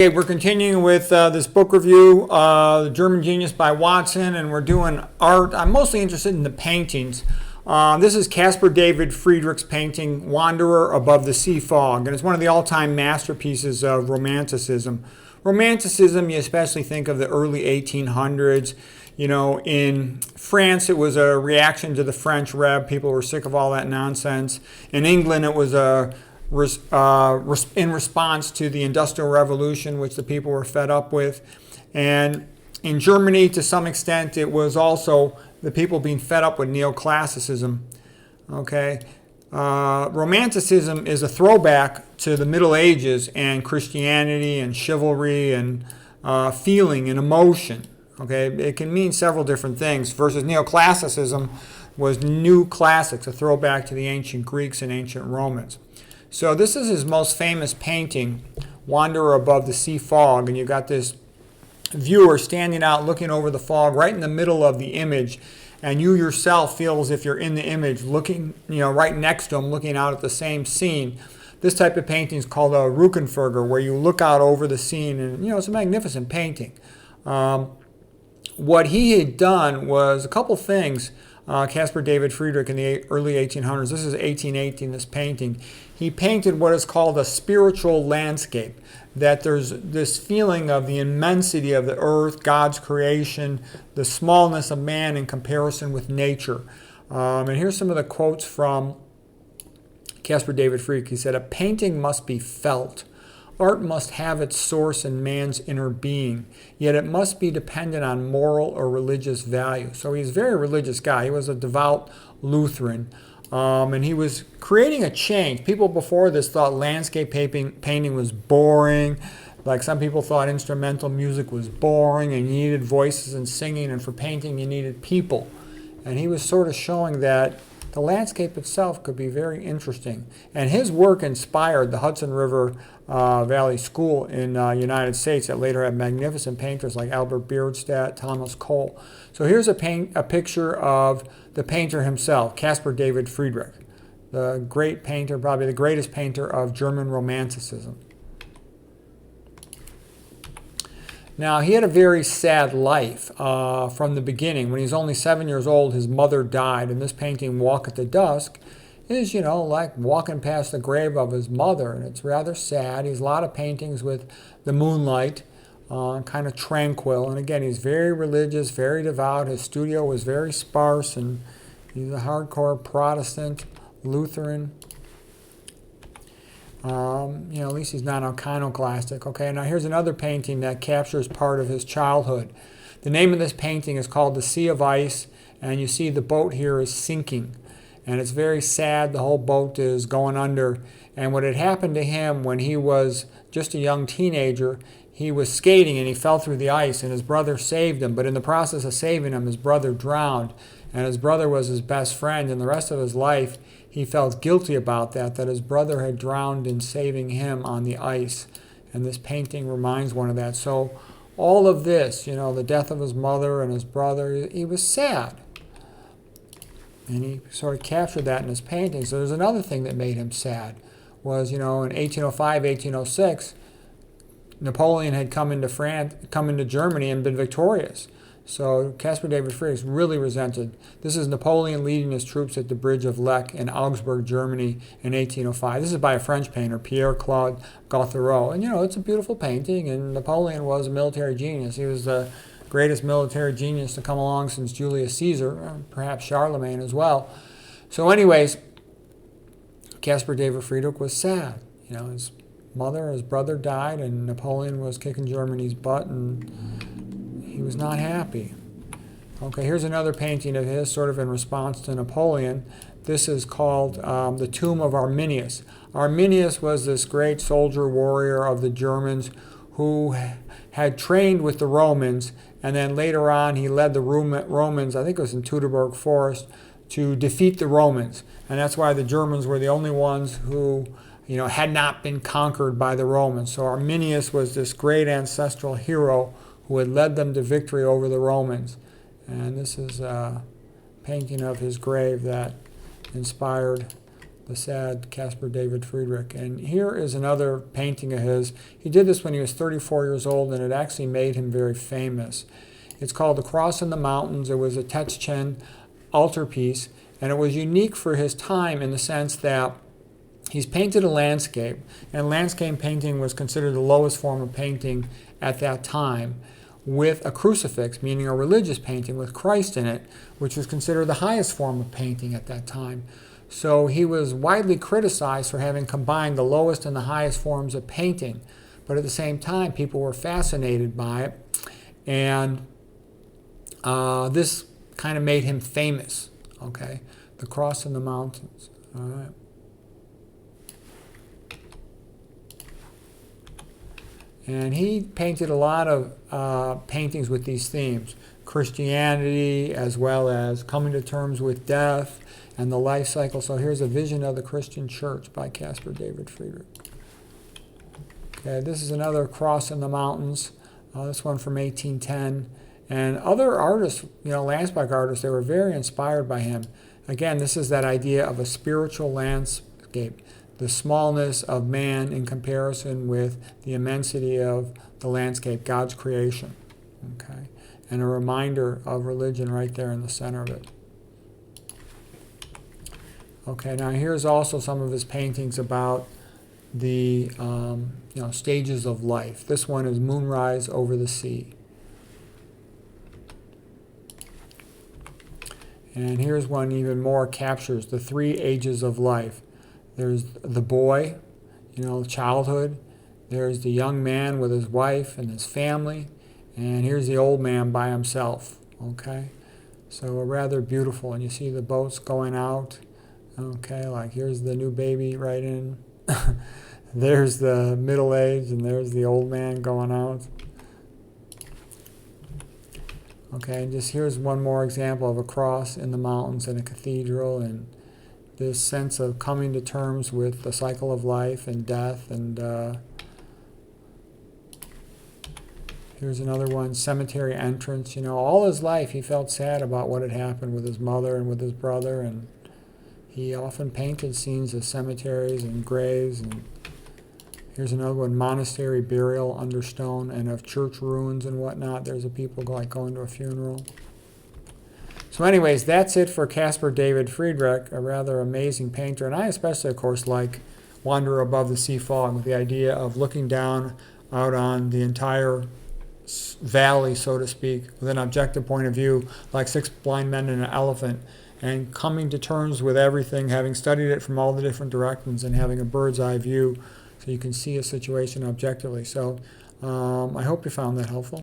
Okay, we're continuing with this book review, The German Genius by Watson, and we're doing art. I'm mostly interested in the paintings. This is Caspar David Friedrich's painting, Wanderer Above the Sea Fog, and it's one of the all-time masterpieces of Romanticism. Romanticism, you especially think of the early 1800s. You know, in France, it was a reaction to the French Rev. People were sick of all that nonsense. In England, it was in response to the Industrial Revolution, which the people were fed up with. And in Germany, to some extent, it was also the people being fed up with neoclassicism. Okay, Romanticism is a throwback to the Middle Ages and Christianity and chivalry and feeling and emotion. Okay, it can mean several different things. Versus neoclassicism was new classics, a throwback to the ancient Greeks and ancient Romans. So this is his most famous painting, Wanderer Above the Sea Fog, and you got this viewer standing out looking over the fog right in the middle of the image, and you yourself feel as if you're in the image looking, right next to him, looking out at the same scene. This type of painting is called a Rückenfolger, where you look out over the scene, and it's a magnificent painting. What he had done was a couple things. Caspar David Friedrich in the early 1800s. This is 1818, this painting. He painted what is called a spiritual landscape, that there's this feeling of the immensity of the earth, God's creation, the smallness of man in comparison with nature. And here's some of the quotes from Caspar David Friedrich. He said, "A painting must be felt. Art must have its source in man's inner being, yet it must be dependent on moral or religious value." So he's a very religious guy. He was a devout Lutheran, and he was creating a change. People before this thought landscape painting was boring. Like some people thought instrumental music was boring and you needed voices and singing, and for painting you needed people. And he was sort of showing that the landscape itself could be very interesting. And his work inspired the Hudson River Valley School in the United States that later had magnificent painters like Albert Bierstadt, Thomas Cole. So here's a picture of the painter himself, Caspar David Friedrich, the great painter, probably the greatest painter of German Romanticism. Now, he had a very sad life from the beginning. When he was only 7 years old, his mother died, and this painting, Walk at the Dusk, is, like walking past the grave of his mother, and it's rather sad. He has a lot of paintings with the moonlight, kind of tranquil, and again, he's very religious, very devout. His studio was very sparse, and he's a hardcore Protestant, Lutheran. At least he's not iconoclastic. Okay, now here's another painting that captures part of his childhood. The name of this painting is called The Sea of Ice, and you see the boat here is sinking. And it's very sad. The whole boat is going under. And what had happened to him when he was just a young teenager, he was skating and he fell through the ice, and his brother saved him. But in the process of saving him, his brother drowned. And his brother was his best friend, and the rest of his life he felt guilty about that his brother had drowned in saving him on the ice. And this painting reminds one of that. So all of this, the death of his mother and his brother, he was sad. And he sort of captured that in his painting. So there's another thing that made him sad, was, in 1805, 1806, Napoleon had come into Germany and been victorious. So Caspar David Friedrich really resented. This is Napoleon leading his troops at the Bridge of Lech in Augsburg, Germany in 1805. This is by a French painter, Pierre-Claude Gauthier. And, it's a beautiful painting, and Napoleon was a military genius. He was the greatest military genius to come along since Julius Caesar, perhaps Charlemagne as well. So anyways, Caspar David Friedrich was sad. His mother, his brother died, and Napoleon was kicking Germany's butt, and he was not happy. Okay, here's another painting of his, sort of in response to Napoleon. This is called The Tomb of Arminius. Arminius was this great soldier warrior of the Germans who had trained with the Romans, and then later on he led the Romans, I think it was in Teutoburg Forest, to defeat the Romans. And that's why the Germans were the only ones who had not been conquered by the Romans. So Arminius was this great ancestral hero who had led them to victory over the Romans. And this is a painting of his grave that inspired the sad Caspar David Friedrich. And here is another painting of his. He did this when he was 34 years old, and it actually made him very famous. It's called The Cross in the Mountains. It was a Tetschen altarpiece, and it was unique for his time in the sense that he's painted a landscape, and landscape painting was considered the lowest form of painting at that time, with a crucifix, meaning a religious painting with Christ in it, which was considered the highest form of painting at that time. So he was widely criticized for having combined the lowest and the highest forms of painting. But at the same time, people were fascinated by it. And this kind of made him famous. Okay, The Cross in the Mountains. All right. And he painted a lot of paintings with these themes. Christianity, as well as coming to terms with death and the life cycle. So here's a vision of the Christian church by Caspar David Friedrich. Okay, this is another Cross in the Mountains. This one from 1810. And other artists, landscape artists, they were very inspired by him. Again, this is that idea of a spiritual landscape, the smallness of man in comparison with the immensity of the landscape, God's creation. Okay, and a reminder of religion right there in the center of it. Okay, now here's also some of his paintings about the stages of life. This one is Moonrise over the Sea. And here's one even more captures the 3 ages of life. There's the boy, childhood. There's the young man with his wife and his family. And here's the old man by himself. Okay, so rather beautiful. And you see the boats going out. Okay, like here's the new baby right in. There's the middle age, and there's the old man going out. Okay, and just here's one more example of a cross in the mountains and a cathedral, and this sense of coming to terms with the cycle of life and death. And here's another one, cemetery entrance. All his life he felt sad about what had happened with his mother and with his brother, and he often painted scenes of cemeteries and graves. And here's another one, monastery burial under stone, and of church ruins and whatnot. There's a people going to a funeral. So anyways, that's it for Caspar David Friedrich, a rather amazing painter. And I especially, of course, like Wander Above the Sea Fog, with the idea of looking down out on the entire valley, so to speak, with an objective point of view, like 6 blind men and an elephant, and coming to terms with everything, having studied it from all the different directions and having a bird's eye view so you can see a situation objectively. So I hope you found that helpful.